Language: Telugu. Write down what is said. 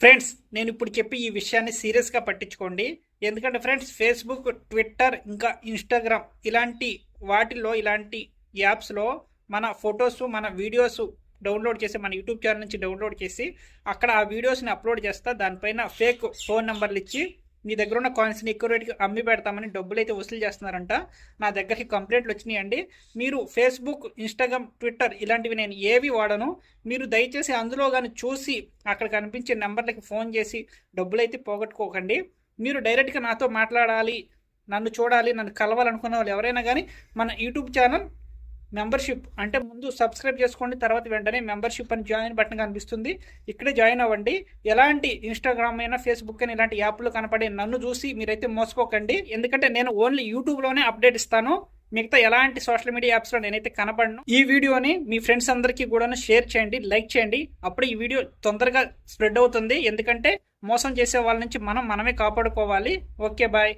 ఫ్రెండ్స్ నేను ఇప్పుడు చెప్పి ఈ విషయాన్ని సీరియస్గా పట్టించుకోండి. ఎందుకంటే ఫ్రెండ్స్ ఫేస్బుక్, ట్విట్టర్, ఇంకా ఇన్స్టాగ్రామ్ ఇలాంటి వాటిల్లో, ఇలాంటి యాప్స్లో మన ఫొటోస్, మన వీడియోస్ డౌన్లోడ్ చేసి, మన యూట్యూబ్ ఛానల్ నుంచి డౌన్లోడ్ చేసి అక్కడ ఆ వీడియోస్ని అప్లోడ్ చేస్తా, దానిపైన ఫేక్ ఫోన్ నెంబర్లు ఇచ్చి మీ దగ్గర ఉన్న కాయిన్స్ని ఎక్కువ రేటుకి అమ్మి పెడతామని డబ్బులు అయితే వసూలు చేస్తున్నారంట. నా దగ్గరికి కంప్లైంట్లు వచ్చినాయండి. మీరు ఫేస్బుక్, ఇన్స్టాగ్రామ్, ట్విట్టర్ ఇలాంటివి నేను ఏవి వాడను. మీరు దయచేసి అందులో కానీ చూసి అక్కడ కనిపించే నెంబర్లకి ఫోన్ చేసి డబ్బులు అయితే పోగొట్టుకోకండి. మీరు డైరెక్ట్గా నాతో మాట్లాడాలి, నన్ను చూడాలి, నన్ను కలవాలనుకున్న వాళ్ళు ఎవరైనా కానీ మన యూట్యూబ్ ఛానల్ మెంబర్షిప్ అంటే ముందు సబ్స్క్రైబ్ చేసుకోండి, తర్వాత వెంటనే మెంబర్షిప్ అని జాయిన్ బటన్ కనిపిస్తుంది, ఇక్కడే జాయిన్ అవ్వండి. ఎలాంటి ఇన్స్టాగ్రామ్ అయినా, ఫేస్బుక్ అయినా ఇలాంటి యాప్లు కనపడే నన్ను చూసి మీరైతే మోసపోకండి. ఎందుకంటే నేను ఓన్లీ యూట్యూబ్లోనే అప్డేట్ ఇస్తాను, మిగతా ఎలాంటి సోషల్ మీడియా యాప్స్లో నేనైతే కనపడను. ఈ వీడియోని మీ ఫ్రెండ్స్ అందరికీ కూడా షేర్ చేయండి, లైక్ చేయండి. అప్పుడు ఈ వీడియో తొందరగా స్ప్రెడ్ అవుతుంది. ఎందుకంటే మోసం చేసే వాళ్ళ నుంచి మనమే కాపాడుకోవాలి. Okay, bye.